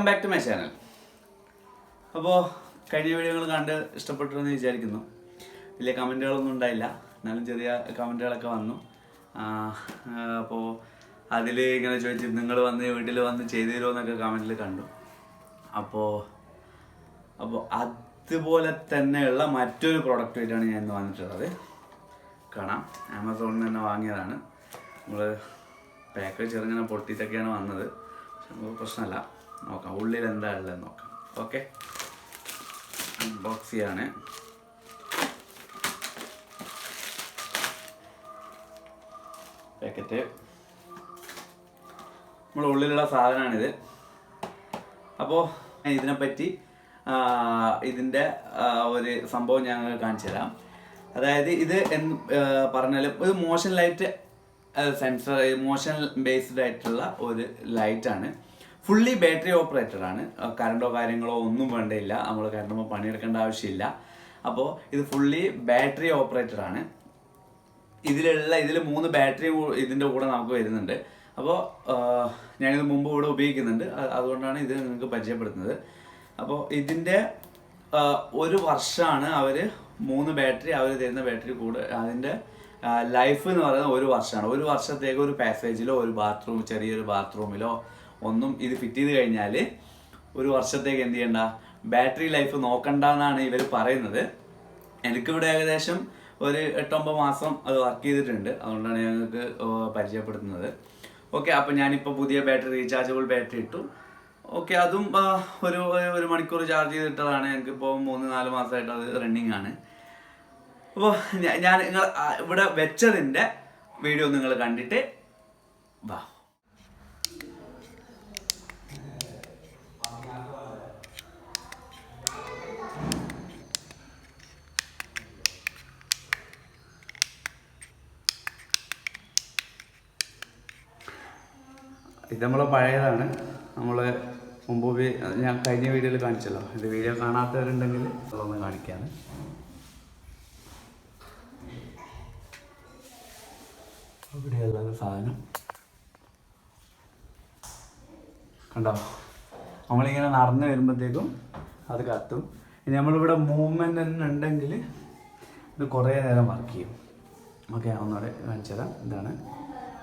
Welcome back to my channel. അപ്പോൾ കഴിഞ്ഞ വീഡിയോകൾ കണ്ട് ഇഷ്ടപ്പെട്ടു എന്ന് വിചാരിക്കുന്നു. വലിയ കമൻറ്റുകളൊന്നും ഉണ്ടായില്ല, എന്നാലും ചെറിയ കമൻറ്റുകളൊക്കെ വന്നു. അപ്പോൾ അതിൽ ഇങ്ങനെ ചോദിച്ചു നിങ്ങൾ വന്ന് വീട്ടിൽ വന്ന് ചെയ്തു തരുമോ എന്നൊക്കെ കമൻറ്റിൽ കണ്ടു. അപ്പോൾ അതുപോലെ തന്നെയുള്ള മറ്റൊരു പ്രൊഡക്റ്റുമായിട്ടാണ് ഞാൻ ഇന്ന് വന്നിട്ടുള്ളത്. കാണാം, ആമസോണിൽ നിന്ന് തന്നെ വാങ്ങിയതാണ്. നമ്മൾ പാക്കേജ് ചെറുങ്ങനെ പൊട്ടിയിട്ടൊക്കെയാണ് വന്നത്. നമുക്ക് പ്രശ്നമല്ല, നോക്കാം ഉള്ളിൽ എന്താ ഉള്ളതെന്ന് നോക്കാം. ഓക്കെ, അൺബോക്സ് ചെയ്യാണ്. പാക്കറ്റ് നമ്മുടെ ഉള്ളിലുള്ള സാധനമാണിത്. അപ്പോൾ ഇതിനെപ്പറ്റി ഇതിൻ്റെ ഒരു സംഭവം ഞാൻ കാണിച്ചു തരാം. അതായത് ഇത് പറഞ്ഞാൽ ഒരു motion light sensor, motion based ആയിട്ടുള്ള ഒരു ലൈറ്റാണ്. ഫുള്ളി ബാറ്ററി ഓപ്പറേറ്റഡ് ആണ്. കറണ്ടോ കാര്യങ്ങളോ ഒന്നും വേണ്ടയില്ല, നമ്മൾ കറണ്ടുമ്പോൾ പണിയെടുക്കേണ്ട ആവശ്യമില്ല. അപ്പോൾ ഇത് ഫുള്ളി ബാറ്ററി ഓപ്പറേറ്റഡ് ആണ്. ഇതിൽ 3 ബാറ്ററി ഇതിൻ്റെ കൂടെ നമുക്ക് വരുന്നുണ്ട്. അപ്പോൾ ഞാനിത് മുമ്പ് ഇവിടെ ഉപയോഗിക്കുന്നുണ്ട്, അതുകൊണ്ടാണ് ഇത് നിങ്ങൾക്ക് പരിചയപ്പെടുത്തുന്നത്. അപ്പോൾ ഇതിൻ്റെ 1 വർഷമാണ് അവർ 3 ബാറ്ററി അവർ തരുന്ന ബാറ്ററി കൂടെ. അതിൻ്റെ ലൈഫ് എന്ന് പറയുന്നത് 1 വർഷമാണ്. 1 വർഷത്തേക്ക് ഒരു പാസേജിലോ ഒരു ബാത്റൂം, ചെറിയൊരു ബാത്റൂമിലോ ഒന്നും ഇത് ഫിറ്റ് ചെയ്ത് കഴിഞ്ഞാൽ 1 വർഷത്തേക്ക് എന്ത് ചെയ്യണ്ട, ബാറ്ററി ലൈഫ് നോക്കണ്ട എന്നാണ് ഇവർ പറയുന്നത്. എനിക്കിവിടെ ഏകദേശം ഒരു 8-9 മാസം അത് വർക്ക് ചെയ്തിട്ടുണ്ട്, അതുകൊണ്ടാണ് ഞങ്ങൾക്ക് പരിചയപ്പെടുത്തുന്നത്. ഓക്കെ, അപ്പോൾ ഞാനിപ്പോൾ പുതിയ ബാറ്ററി, റീചാർജബിൾ ബാറ്ററി ഇട്ടു. ഓക്കെ, അതും ഒരു മണിക്കൂർ ചാർജ് ചെയ്തിട്ടതാണ്. എനിക്കിപ്പോൾ 3-4 മാസമായിട്ട് അത് റണ്ണിങ് ആണ്. അപ്പോൾ ഞാൻ നിങ്ങൾ ഇവിടെ വെച്ചതിൻ്റെ വീഡിയോ നിങ്ങൾ കണ്ടിട്ട് വാ. ഇത് നമ്മളെ പഴയതാണ്. നമ്മൾ മുമ്പ് ഞാൻ കഴിഞ്ഞ വീഡിയോയിൽ കാണിച്ചല്ലോ. ഇത് വീഡിയോ കാണാത്തവരുണ്ടെങ്കിൽ അതൊന്ന് കാണിക്കാണ്. ഇവിടെയുള്ള സാധനം കണ്ടോ, നമ്മളിങ്ങനെ നടന്ന് വരുമ്പോഴത്തേക്കും അത് കത്തും. ഇനി നമ്മളിവിടെ മൂവ്മെൻ്റ് തന്നെ ഉണ്ടെങ്കിൽ ഇത് കുറേ നേരം വർക്ക് ചെയ്യും. ഓക്കെ, ഒന്നുകൂടെ കാണിച്ചു തരാം. ഇതാണ്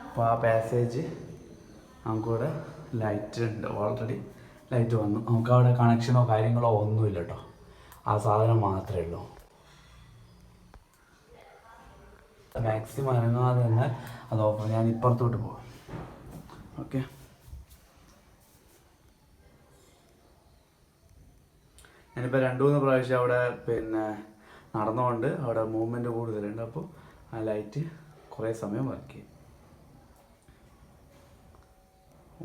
അപ്പോൾ ആ പാസേജ്. നമുക്കിവിടെ ലൈറ്റ് ഉണ്ട്, ഓൾറെഡി ലൈറ്റ് വന്നു. നമുക്കവിടെ കണക്ഷനോ കാര്യങ്ങളോ ഒന്നുമില്ല കേട്ടോ, ആ സാധനം മാത്രമേ ഉള്ളൂ. മാക്സിമം അനങ്ങാതെ തന്നെ അത് ഓപ്പൺ. ഞാൻ ഇപ്പുറത്തോട്ട് പോകും. ഓക്കെ, ഞാനിപ്പോൾ 2-3 പ്രാവശ്യം അവിടെ നടന്നുകൊണ്ട് അവിടെ മൂവ്മെൻറ്റ് കൂടുതലുണ്ട്. അപ്പോൾ ആ ലൈറ്റ് കുറേ സമയം വർക്ക് ചെയ്യും.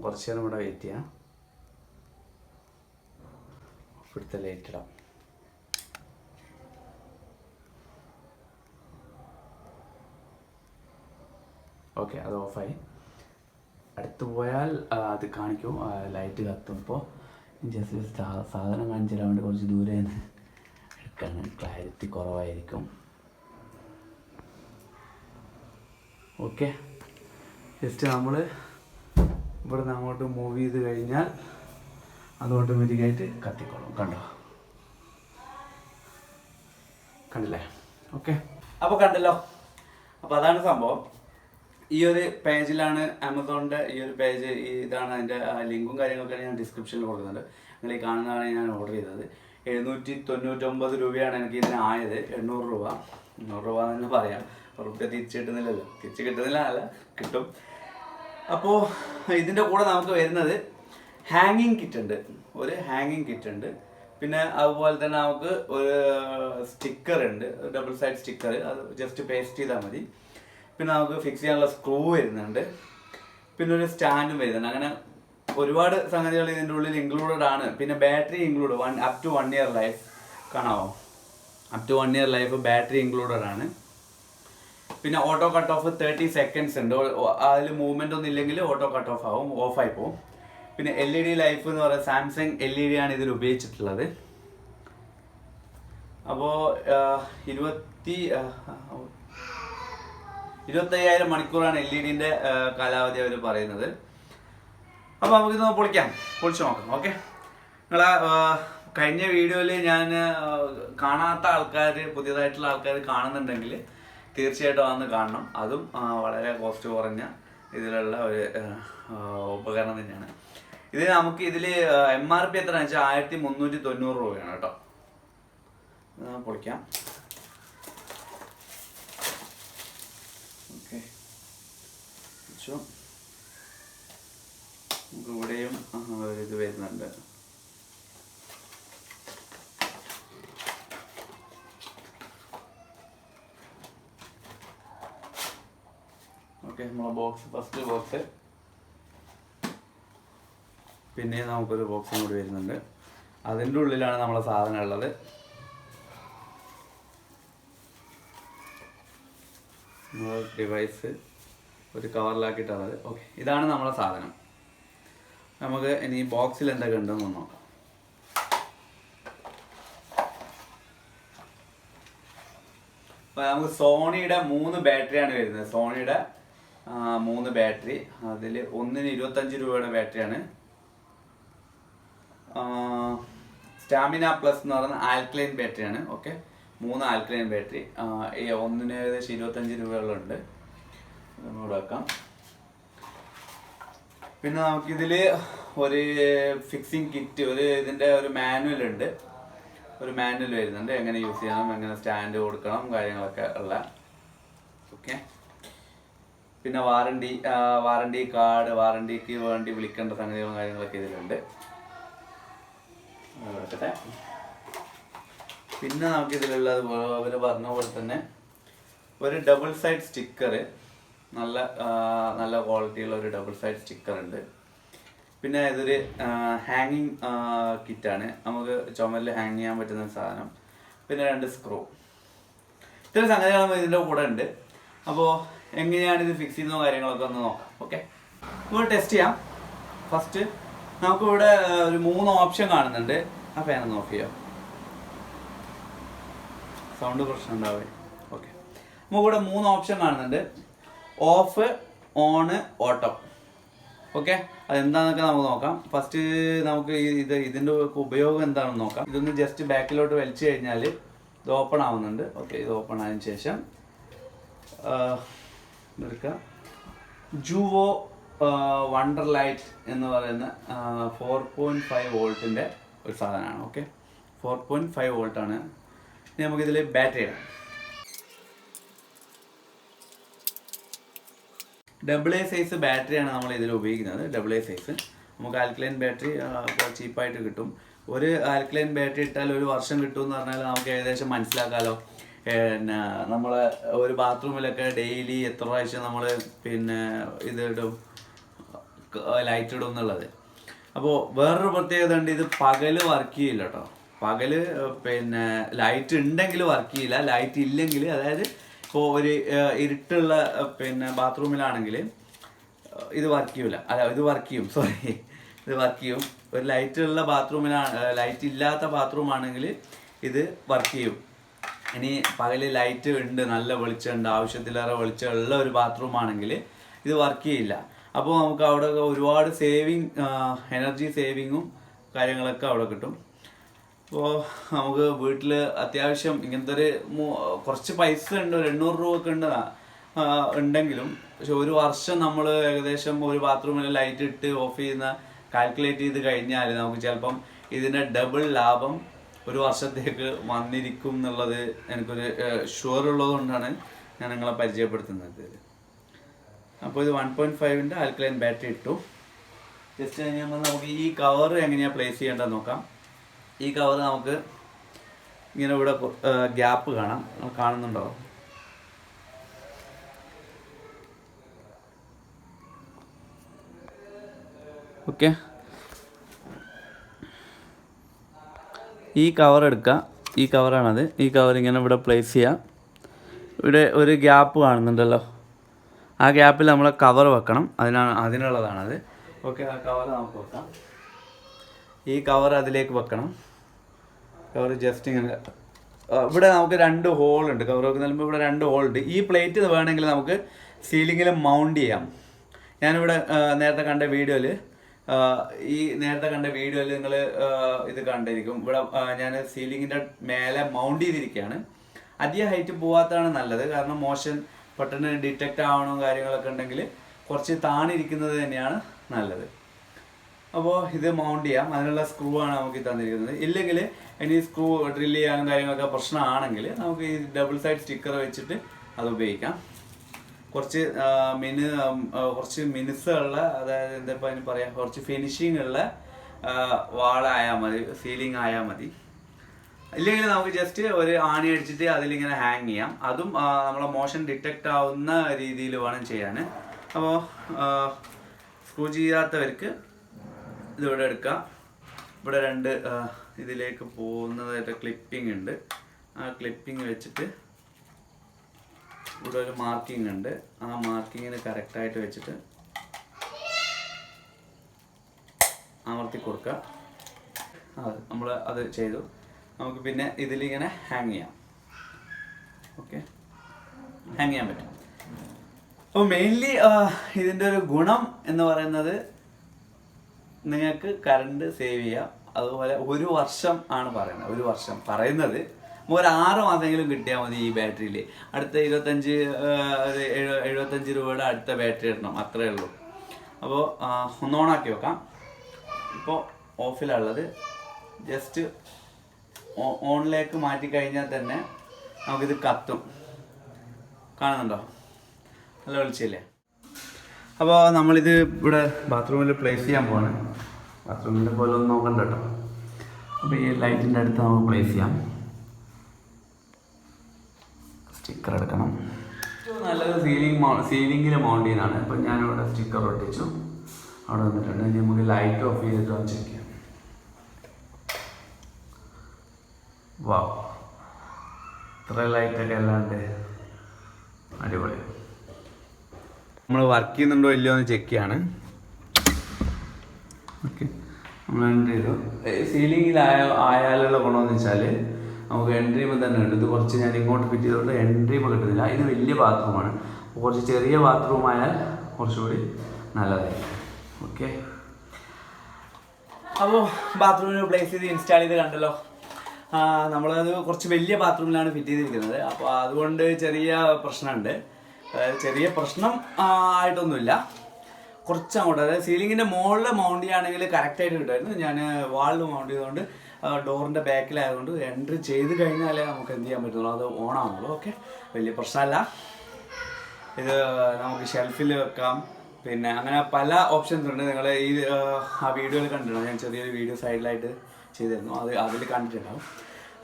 കുറച്ച് നേരം ഇവിടെ വെയിറ്റ് ചെയ്യാം. ഇവിടുത്തെ ലൈറ്റ് ഇടാം. ഓക്കെ, അത് ഓഫായി. അടുത്ത് പോയാൽ അത് കാണിക്കും, ലൈറ്റ് കത്തും. ഇപ്പോൾ ജസ്റ്റ് സാധനം കാണിച്ചു തരാൻ വേണ്ടി കുറച്ച് ദൂരെ നിന്ന് എടുക്കാൻ ക്ലാരിറ്റി കുറവായിരിക്കും. ഓക്കെ, ജസ്റ്റ് നമ്മൾ ഇവിടെ നിന്ന് അങ്ങോട്ട് മൂവ് ചെയ്ത് കഴിഞ്ഞാൽ അത് ഓട്ടോമാറ്റിക്കായിട്ട് കത്തിക്കോളും. കണ്ടില്ലേ? ഓക്കെ, അപ്പോൾ കണ്ടല്ലോ. അപ്പോൾ അതാണ് സംഭവം. ഈ ഒരു പേജിലാണ് ആമസോണിൻ്റെ ഈ ഒരു പേജ്. ഇതാണ് അതിൻ്റെ ലിങ്കും കാര്യങ്ങളൊക്കെ ഞാൻ ഡിസ്ക്രിപ്ഷനിൽ കൊടുക്കുന്നുണ്ട്. നിങ്ങൾ ഈ കാണുന്നതാണ് ഞാൻ ഓർഡർ ചെയ്തത്. 799 രൂപയാണ് എനിക്ക് ഇതിന് ആയത്. 800 രൂപ എന്ന് തന്നെ പറയാം. റുപ്യ തിരിച്ച് കിട്ടുന്നില്ലല്ലോ. തിരിച്ച് കിട്ടുന്നില്ല, അല്ല കിട്ടും. അപ്പോൾ ഇതിൻ്റെ കൂടെ നമുക്ക് വരുന്നത് ഹാങ്ങിങ് കിറ്റ് ഉണ്ട്. ഒരു ഹാങ്ങിങ് കിറ്റ് ഉണ്ട്. പിന്നെ അതുപോലെ തന്നെ നമുക്ക് ഒരു സ്റ്റിക്കർ ഉണ്ട്, ഡബിൾ സൈഡ് സ്റ്റിക്കർ. അത് ജസ്റ്റ് പേസ്റ്റ് ചെയ്താൽ മതി. പിന്നെ നമുക്ക് ഫിക്സ് ചെയ്യാനുള്ള സ്ക്രൂ വരുന്നുണ്ട്. പിന്നെ ഒരു സ്റ്റാൻഡും വരുന്നുണ്ട്. അങ്ങനെ ഒരുപാട് സംഗതികൾ ഇതിൻ്റെ ഉള്ളിൽ ഇൻക്ലൂഡഡ് ആണ്. പിന്നെ battery include up to 1 year life. കാണാമോ? Up to 1 year life battery included ആണ്. പിന്നെ ഓട്ടോ കട്ട് ഓഫ് 30 സെക്കൻഡ്സ് ഉണ്ട്. അതിൽ മൂവ്മെൻ്റ് ഒന്നും ഇല്ലെങ്കിൽ ഓട്ടോ കട്ട് ഓഫ് ആവും, ഓഫായി പോവും. പിന്നെ LED ലൈഫ് എന്ന് പറയുന്നത് സാംസങ് LED ആണ് ഇതിൽ ഉപയോഗിച്ചിട്ടുള്ളത്. അപ്പോൾ 25,000 മണിക്കൂറാണ് LED കാലാവധി അവർ പറയുന്നത്. അപ്പോൾ നമുക്കിത് പൊളിച്ചു നോക്കാം. ഓക്കെ, നിങ്ങളെ കഴിഞ്ഞ വീഡിയോയിൽ ഞാൻ കാണാത്ത ആൾക്കാർ, പുതിയതായിട്ടുള്ള ആൾക്കാർ കാണുന്നുണ്ടെങ്കിൽ തീർച്ചയായിട്ടും അതൊന്ന് കാണണം. അതും വളരെ കോസ്റ്റ് കുറഞ്ഞ ഇതിലുള്ള ഒരു ഉപകരണം തന്നെയാണ്. ഇത് നമുക്ക് ഇതിൽ MRP എത്രയാണെന്ന് വെച്ചാൽ 1390 രൂപയാണ് കേട്ടോ. പൊളിക്കാം. ഓക്കെ, നമുക്ക് ഇവിടെയും ഇത് വരുന്നുണ്ട്. ഓക്കെ, നമ്മളെ ബോക്സ്, ഫസ്റ്റ് ബോക്സ്. പിന്നെ നമുക്കൊരു ബോക്സും കൂടി വരുന്നുണ്ട്. അതിൻ്റെ ഉള്ളിലാണ് നമ്മളെ സാധനം ഉള്ളത്. ഡിവൈസ് ഒരു കവറിലാക്കിയിട്ടുള്ളത്. ഓക്കെ, ഇതാണ് നമ്മളെ സാധനം. നമുക്ക് ഇനി ബോക്സിൽ എന്തൊക്കെ ഉണ്ടെന്ന് നോക്കാം. അപ്പോൾ നമുക്ക് സോണിയുടെ 3 ബാറ്ററിയാണ് വരുന്നത്. സോണിയുടെ 3 ബാറ്ററി. അതിൽ ഒന്നിന് 25 രൂപയുടെ ബാറ്ററിയാണ്. സ്റ്റാമിന പ്ലസ് എന്ന് പറയുന്ന ആൽക്കലൈൻ ബാറ്ററിയാണ്. Okay, 3 alkaline battery. ഒന്നിന് ഏകദേശം 25 രൂപകളുണ്ട്. നമുക്ക് വെക്കാം. പിന്നെ നമുക്കിതിൽ ഒരു ഫിക്സിങ് കിറ്റ്, ഇതിൻ്റെ ഒരു മാനുവൽ ഉണ്ട്. ഒരു മാനുവൽ വരുന്നുണ്ട്, എങ്ങനെ യൂസ് ചെയ്യണം, എങ്ങനെ സ്റ്റാൻഡ് കൊടുക്കണം, കാര്യങ്ങളൊക്കെ ഉള്ള. ഓക്കെ, പിന്നെ വാറണ്ടി കാർഡ്, വാറണ്ടിക്ക് വേണ്ടി വിളിക്കേണ്ട സംഗതികളും കാര്യങ്ങളൊക്കെ ഇതിലുണ്ട്. പിന്നെ നമുക്കിതിലുള്ളത് അവർ പറഞ്ഞ പോലെ തന്നെ ഒരു ഡബിൾ സൈഡ് സ്റ്റിക്കർ, നല്ല ക്വാളിറ്റിയുള്ള ഒരു ഡബിൾ സൈഡ് സ്റ്റിക്കർ ഉണ്ട്. പിന്നെ ഇതൊരു ഹാങ്ങിങ് കിറ്റാണ്, നമുക്ക് ചുമരിൽ ഹാങ് ചെയ്യാൻ പറ്റുന്ന സാധനം. പിന്നെ 2 സ്ക്രൂ. ഇത്രയും സംഗതികളും ഇതിൻ്റെ കൂടെ ഉണ്ട്. അപ്പോൾ എങ്ങനെയാണ് ഇത് ഫിക്സ് ചെയ്യുന്ന കാര്യങ്ങളൊക്കെ ഒന്ന് നോക്കാം. ഓക്കെ, ഇപ്പോൾ ടെസ്റ്റ് ചെയ്യാം. ഫസ്റ്റ് നമുക്കിവിടെ ഒരു 3 ഓപ്ഷൻ കാണുന്നുണ്ട്. ആ ഫാനൊന്ന് ഓഫ് ചെയ്യാം, സൗണ്ട് പ്രശ്നം ഉണ്ടാവേ. ഓക്കെ, നമുക്കിവിടെ 3 ഓപ്ഷൻ കാണുന്നുണ്ട്. Of, on, auto. ഓക്കെ, അതെന്താണെന്നൊക്കെ നമുക്ക് നോക്കാം. ഫസ്റ്റ് നമുക്ക് ഇതിൻ്റെ ഉപയോഗം എന്താണെന്ന് നോക്കാം. ഇതൊന്ന് ജസ്റ്റ് ബാക്കിലോട്ട് വലിച്ചു കഴിഞ്ഞാൽ ഇത് ഓപ്പൺ ആവുന്നുണ്ട്. ഓക്കെ, ഇത് ഓപ്പൺ ആയതിനു ശേഷം എടുക്കാം. juvo wonderlight എന്ന് പറയുന്ന 4.5 വോൾട്ടിൻ്റെ ഒരു സാധനമാണ്. ഓക്കെ, 4.5 വോൾട്ടാണ്. ഇനി നമുക്കിതിൽ ബാറ്ററി ഇടാം. AA സൈസ് ബാറ്ററിയാണ് നമ്മൾ ഇതിൽ ഉപയോഗിക്കുന്നത്. AA സൈസ് നമുക്ക് ആൽക്കലൈൻ ബാറ്ററി ചീപ്പായിട്ട് കിട്ടും. ഒരു ആൽക്കലൈൻ ബാറ്ററി ഇട്ടാൽ 1 വർഷം കിട്ടുമെന്ന് പറഞ്ഞാൽ നമുക്ക് ഏകദേശം മനസ്സിലാക്കാമല്ലോ. പിന്നെ നമ്മൾ ഒരു ബാത്റൂമിലൊക്കെ ഡെയിലി എത്ര പ്രാവശ്യം നമ്മൾ പിന്നെ ഇതിടും, ലൈറ്റ് ഇടും എന്നുള്ളത്. അപ്പോൾ വേറൊരു പ്രത്യേകത ഉണ്ട്, ഇത് പകല് വർക്ക് ചെയ്യില്ല കേട്ടോ. പകല് പിന്നെ ലൈറ്റ് ഉണ്ടെങ്കിൽ വർക്ക് ചെയ്യില്ല. ലൈറ്റ് ഇല്ലെങ്കിൽ, അതായത് ഇപ്പോൾ ഒരു ഇരുട്ടുള്ള പിന്നെ ബാത്റൂമിലാണെങ്കിൽ ഇത് വർക്ക് ചെയ്യില്ല. അല്ല, ഇത് വർക്ക് ചെയ്യും, സോറി, ഇത് വർക്ക് ചെയ്യും. ഒരു ലൈറ്റ് ഉള്ള ബാത്റൂമിലാണ്, ലൈറ്റ് ഇല്ലാത്ത ബാത്റൂം ആണെങ്കിൽ ഇത് വർക്ക് ചെയ്യും. ഇനി പകല് ലൈറ്റ് ഉണ്ട്, നല്ല വെളിച്ചമുണ്ട്, ആവശ്യത്തിലേറെ വെളിച്ചമുള്ള ഒരു ബാത്റൂം ആണെങ്കിൽ ഇത് വർക്ക് ചെയ്യില്ല. അപ്പോൾ നമുക്ക് അവിടെ ഒരുപാട് എനർജി സേവിങ്ങും കാര്യങ്ങളൊക്കെ അവിടെ കിട്ടും. അപ്പോൾ നമുക്ക് വീട്ടിൽ അത്യാവശ്യം ഇങ്ങനത്തെ ഒരു കുറച്ച് പൈസ ഉണ്ട്, 800 രൂപ ഒക്കെ ഉണ്ടെങ്കിലും, പക്ഷെ 1 വർഷം നമ്മൾ ഏകദേശം ഒരു ബാത്റൂമിൽ ലൈറ്റ് ഇട്ട് ഓഫ് ചെയ്യുന്ന കാൽക്കുലേറ്റ് ചെയ്ത് കഴിഞ്ഞാൽ നമുക്ക് ചിലപ്പം ഇതിൻ്റെ ഡബിൾ ലാഭം 1 വർഷത്തേക്ക് വന്നിരിക്കും എന്നുള്ളത് എനിക്കൊരു ഷുവർ ഉള്ളത് കൊണ്ടാണ് ഞാൻ നിങ്ങളെ പരിചയപ്പെടുത്തുന്നത്. അപ്പോൾ ഇത് 1.5ൻ്റെ ആൽക്കലൈൻ ബാറ്ററി ഇട്ടു. ജസ്റ്റ് കഴിഞ്ഞാൽ നമുക്ക് ഈ കവർ എങ്ങനെയാണ് പ്ലേസ് ചെയ്യേണ്ടത് നോക്കാം. ഈ കവർ നമുക്ക് ഇങ്ങനെ ഇവിടെ ഗ്യാപ്പ് കാണാം, കാണുന്നുണ്ടോ? ഓക്കെ, ഈ കവർ എടുക്കുക. ഈ കവറാണത്. ഈ കവർ ഇങ്ങനെ ഇവിടെ പ്ലേസ് ചെയ്യുക. ഇവിടെ ഒരു ഗ്യാപ്പ് കാണുന്നുണ്ടല്ലോ, ആ ഗ്യാപ്പിൽ നമ്മൾ കവർ വെക്കണം. അതിനുള്ളതാണത്. ഓക്കെ, ആ കവർ നമുക്ക് വെക്കാം. ഈ കവർ അതിലേക്ക് വെക്കണം. കവർ ജസ്റ്റ് ഇങ്ങനെ ഇവിടെ നമുക്ക് 2 ഹോൾ ഉണ്ട്. കവർ വെക്കുന്നതിന് ഇവിടെ 2 ഹോൾ ഉണ്ട്. ഈ പ്ലേറ്റ് വേണമെങ്കിൽ നമുക്ക് സീലിങ്ങിൽ മൗണ്ട് ചെയ്യാം. ഞാനിവിടെ നേരത്തെ കണ്ട വീഡിയോയിൽ ഈ നേരത്തെ കണ്ട വീഡിയോയിൽ നിങ്ങൾ ഇത് കണ്ടിരിക്കും. ഇവിടെ ഞാൻ സീലിങ്ങിൻ്റെ മേലെ മൗണ്ട് ചെയ്തിരിക്കുകയാണ്. അധികം ഹൈറ്റ് പോവാത്തതാണ് നല്ലത്. കാരണം മോഷൻ പെട്ടെന്ന് ഡിറ്റക്റ്റ് ആവണോ കാര്യങ്ങളൊക്കെ ഉണ്ടെങ്കിൽ കുറച്ച് താണിരിക്കുന്നത് തന്നെയാണ് നല്ലത്. അപ്പോൾ ഇത് മൗണ്ട് ചെയ്യാം. അതിനുള്ള സ്ക്രൂ ആണ് നമുക്ക് തന്നിരിക്കുന്നത്. ഇല്ലെങ്കിൽ ഇനി സ്ക്രൂ ഡ്രില്ല് ചെയ്യാനും കാര്യങ്ങളൊക്കെ പ്രശ്നമാണെങ്കിൽ നമുക്ക് ഈ ഡബിൾ സൈഡ് സ്റ്റിക്കർ വെച്ചിട്ട് അത് ഉപയോഗിക്കാം. കുറച്ച് മിനുസുള്ള, അതായത് എന്താ അതിന് പറയാം, കുറച്ച് ഫിനിഷിംഗ് ഉള്ള വാളായാൽ മതി, സീലിംഗ് ആയാൽ മതി. ഇല്ലെങ്കിൽ നമുക്ക് ജസ്റ്റ് ഒരു ആണി അടിച്ചിട്ട് അതിലിങ്ങനെ ഹാങ് ചെയ്യാം. അതും നമ്മളെ മോഷൻ ഡിറ്റക്റ്റ് ആവുന്ന രീതിയിൽ വേണം ചെയ്യാൻ. അപ്പോൾ സ്ക്രൂ ചെയ്യാത്തവർക്ക് ഇതിവിടെ എടുക്കാം. ഇവിടെ 2 ഇതിലേക്ക് പോകുന്നതായിട്ട് ക്ലിപ്പിംഗ് ഉണ്ട്. ആ ക്ലിപ്പിംഗ് വെച്ചിട്ട് ഇവിടെ ഒരു മാർക്കിംഗ് ഉണ്ട്. ആ മാർക്കിങ്ങിന് കറക്റ്റായിട്ട് വെച്ചിട്ട് അമർത്തി കൊടുക്കുക. നമ്മൾ അത് ചെയ്തു. നമുക്ക് പിന്നെ ഇതിലിങ്ങനെ ഹാങ് ചെയ്യാം. ഓക്കെ, ഹാങ് ചെയ്യാൻ പറ്റും. അപ്പോൾ മെയിൻലി ഇതിൻ്റെ ഒരു ഗുണം എന്ന് പറയുന്നത് നിങ്ങൾക്ക് കറണ്ട് സേവ് ചെയ്യാം. അതുപോലെ 1 വർഷം ആണ് പറയുന്നത്. 1 വർഷം പറയുന്നത് ഒരു 6 മാസമെങ്കിലും കിട്ടിയാൽ മതി ഈ ബാറ്ററിയിൽ. അടുത്ത 75 രൂപയുടെ അടുത്ത ബാറ്ററി ഇടണം, അത്രയേ ഉള്ളൂ. അപ്പോൾ ഒന്ന് ഓണാക്കി വെക്കാം. ഇപ്പോൾ ഓഫിലുള്ളത്. ജസ്റ്റ് ഓണിലേക്ക് മാറ്റി കഴിഞ്ഞാൽ തന്നെ നമുക്കിത് കത്തും. കാണുന്നുണ്ടോ? നല്ല വെളിച്ചമില്ലേ? അപ്പോൾ നമ്മളിത് ഇവിടെ ബാത്റൂമിൽ പ്ലേസ് ചെയ്യാൻ പോവാണ്. ബാത്റൂമിൻ്റെ പോലെ ഒന്നും നോക്കണ്ട കേട്ടോ. അപ്പോൾ ഈ ലൈറ്റിൻ്റെ അടുത്ത് നമുക്ക് പ്ലേസ് ചെയ്യാം. സ്റ്റിക്കർ എടുക്കണം. ഏറ്റവും നല്ലത് സീലിങ്ങിൽ മൗണ്ട് ചെയ്യുന്നതാണ്. അപ്പോൾ ഞാനിവിടെ സ്റ്റിക്കർ ഒട്ടിച്ചു, അവിടെ വന്നിട്ടുണ്ട്. ഇനി നമുക്ക് ലൈറ്റ് ഓഫ് ചെയ്തിട്ട് ഒന്ന് ചെക്ക് ചെയ്യാം. വാ, ഇത്ര ലൈറ്റൊക്കെ അല്ലാണ്ട് അടിപൊളി. നമ്മൾ വർക്ക് ചെയ്യുന്നുണ്ടോ ഇല്ലയോ എന്ന് ചെക്ക് ചെയ്യാണ്. ഓക്കെ, നമ്മൾ എൻട്രി ചെയ്തു. സീലിങ്ങിൽ ആയാലുള്ള ഗുണമെന്ന് വെച്ചാൽ നമുക്ക് എൻട്രിയുമ്പോൾ തന്നെ ഉണ്ട്. ഇത് കുറച്ച് ഞാൻ ഇങ്ങോട്ട് ഫിറ്റ് ചെയ്തുകൊണ്ട് എൻട്രിയുമ്പോൾ കിട്ടുന്നില്ല. ഇത് വലിയ ബാത്റൂമാണ്. കുറച്ച് ചെറിയ ബാത്റൂം ആയാൽ കുറച്ചുകൂടി നല്ലതായിരിക്കും. ഓക്കെ, അപ്പോൾ ബാത്റൂമിൽ പ്ലേസ് ചെയ്ത് ഇൻസ്റ്റാൾ ചെയ്ത് കണ്ടല്ലോ. നമ്മളത് കുറച്ച് വലിയ ബാത്റൂമിലാണ് ഫിറ്റ് ചെയ്തിരിക്കുന്നത്. അപ്പോൾ അതുകൊണ്ട് ചെറിയ പ്രശ്നമുണ്ട്. അതായത് ചെറിയ പ്രശ്നം ആയിട്ടൊന്നുമില്ല. കുറച്ചങ്ങോട്ട്, അതായത് സീലിങ്ങിൻ്റെ മുകളിൽ മൗണ്ട് ചെയ്യുകയാണെങ്കിൽ കറക്റ്റായിട്ട് കിട്ടുമായിരുന്നു. ഞാൻ വാളിൽ മൗണ്ട് ചെയ്തുകൊണ്ട് ഡോറിൻ്റെ ബാക്കിലായതുകൊണ്ട് എൻട്രി ചെയ്ത് കഴിഞ്ഞാലേ നമുക്ക് എന്ത് ചെയ്യാൻ പറ്റുള്ളൂ, അത് ഓണാവുള്ളൂ. ഓക്കെ, വലിയ പ്രശ്നമല്ല. ഇത് നമുക്ക് ഷെൽഫിൽ വെക്കാം. പിന്നെ അങ്ങനെ പല ഓപ്ഷൻസ് ഉണ്ട്. നിങ്ങൾ ഈ ആ വീഡിയോയിൽ കണ്ടിട്ടുണ്ടാവും. ഞാൻ ചെറിയൊരു വീഡിയോ സൈഡിലായിട്ട് ചെയ്തിരുന്നു, അതിൽ കണ്ടിട്ടുണ്ടാവും.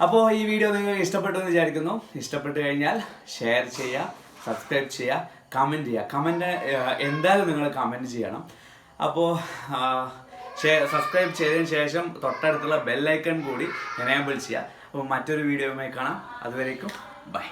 അപ്പോൾ ഈ വീഡിയോ നിങ്ങൾക്ക് ഇഷ്ടപ്പെട്ടു എന്ന് വിചാരിക്കുന്നു. ഇഷ്ടപ്പെട്ട് കഴിഞ്ഞാൽ ഷെയർ ചെയ്യുക, സബ്സ്ക്രൈബ് ചെയ്യുക, കമൻറ്റ് ചെയ്യുക. കമൻറ്റ് എന്തായാലും നിങ്ങൾ കമൻറ്റ് ചെയ്യണം. അപ്പോൾ സബ്സ്ക്രൈബ് ചെയ്തതിന് ശേഷം തൊട്ടടുത്തുള്ള ബെല്ലൈക്കൺ കൂടി എനേബിൾ ചെയ്യുക. അപ്പോൾ മറ്റൊരു വീഡിയോയുമായി കാണാം. അതുവരേക്കും ബൈ.